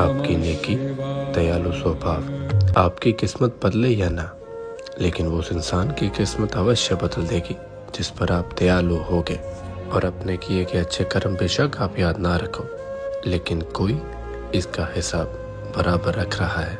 आपकी नेकी, दयालु स्वभाव आपकी किस्मत बदले या ना, लेकिन वो उस इंसान की किस्मत अवश्य बदल देगी जिस पर आप दयालु होगे। और अपने किए के अच्छे कर्म बेशक आप याद ना रखो, लेकिन कोई इसका हिसाब बराबर रख रहा है।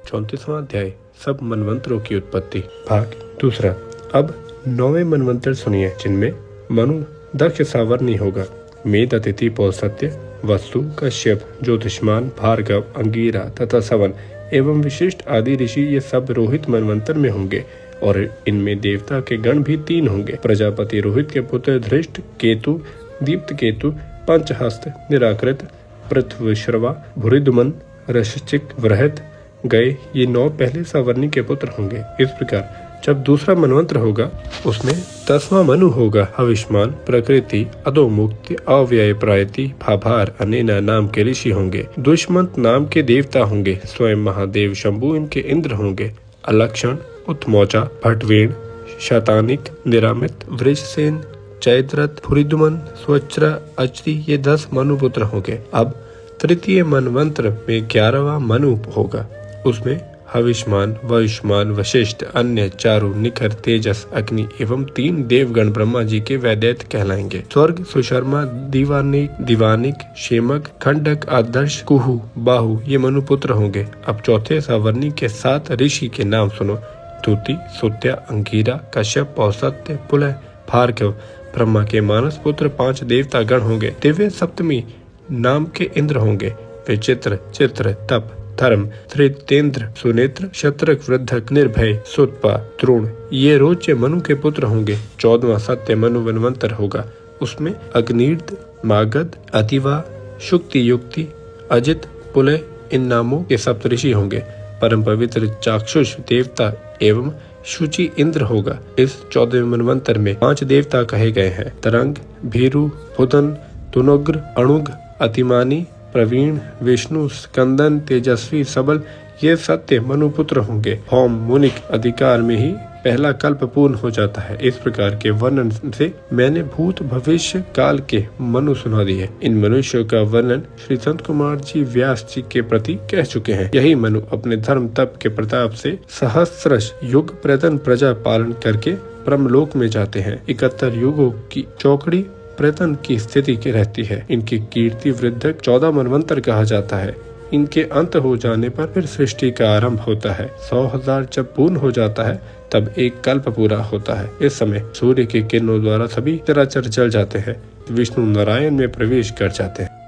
34वां अध्याय, सब मनवंतरों की उत्पत्ति, भाग दूसरा। अब 9वें मनवंतर सुनिए, जिनमें मनु दक्ष सावर्णी होगा, मेद अतिथि पौसत्य, वस्तु, कश्यप, ज्योतिष्मान, भार्गव, अंगीरा तथा सवन एवं विशिष्ट आदि ऋषि ये सब रोहित मनवंतर में होंगे। और इनमें देवता के गण भी 3 होंगे। प्रजापति रोहित के पुत्र धृष्ट, केतु, दीप्त केतु, पंचहस्त, निराकृत, पृथ्वीश्रवा, भूरिदुमन, ऋषचिक, वृहत, गए, ये 9 पहले सावर्णी के पुत्र होंगे। इस प्रकार जब दूसरा मनवंतर होगा उसमें 10वां मनु होगा। हविष्मान, प्रकृति, अधोमुक्ति, अव्यय प्रायति, भाभार, अनेना नाम के ऋषि होंगे। दुष्मंत नाम के देवता होंगे। स्वयं महादेव शंभु इनके इंद्र होंगे। अलक्षण, उत्मोचा, भटवेण, शतानिक, निरामित, वृषसेन, चैत्रथ, भूरिदुमन, स्वच्र, अचरी ये 10 मनुपुत्र होंगे। अब तृतीय मनवंतर में 11वां मनु होगा। उसमें हविष्मान, वयुष्मान, वशिष्ठ, अन्य, चारु, निखर, तेजस, अग्नि एवं 3 देवगण ब्रह्मा जी के वैदैत्य कहलाएंगे। स्वर्ग, सुशर्मा, दीवानिक, शेमक, खंडक, आदर्श, कुहू, बाहु ये मनुपुत्र होंगे। अब चौथे सावर्णी के 7 ऋषि के नाम सुनो। तुति, सुत्या, अंगीरा, कश्यप, पौसत्य, पुलह, भार्गव। ब्रह्मा के मानस पुत्र 5 देवता गण होंगे। दिव्य सप्तमी नाम के इंद्र होंगे। विचित्र, चित्र, तप, धर्म, धृतेंद्र, सुनेत्र, शत्रक, वृद्धक, निर्भय, सुतपा, द्रोण ये रोच्य मनु के पुत्र होंगे। 14वां सत्य मनु मनवंतर होगा। उसमें अग्निर्द, मागध, अतिवा, शुक्ति, युक्ति, अजित, पुलह इन नामों के सप्तऋषि होंगे। परम पवित्र चाक्षुष देवता एवं शुचि इंद्र होगा। इस 14वें मनवंतर में 5 देवता कहे गए हैं। तरंग, भीरु, बुधन, तुनुग्र, अणुग, अतिमानी, प्रवीण, विष्णु, स्कंदन, तेजस्वी, सबल ये सत्य मनुपुत्र होंगे। होम, मुनिक अधिकार में ही पहला कल्प पूर्ण हो जाता है। इस प्रकार के वर्णन से मैंने भूत भविष्य काल के मनु सुना दिए। इन मनुष्यों का वर्णन श्री संत कुमार जी व्यास जी के प्रति कह चुके हैं। यही मनु अपने धर्म तप के प्रताप से सहस्रश युग प्रतन प्रजा पालन करके ब्रह्मलोक में जाते हैं। 71 युगों की चौकड़ी प्रतन की स्थिति की रहती है। इनकी कीर्ति वृद्धक 14 मनवंतर कहा जाता है। इनके अंत हो जाने पर फिर सृष्टि का आरंभ होता है। 100,000 जब पूर्ण हो जाता है तब एक कल्प पूरा होता है। इस समय सूर्य के किरणों द्वारा सभी चराचर जल जाते हैं। विष्णु नारायण में प्रवेश कर जाते हैं।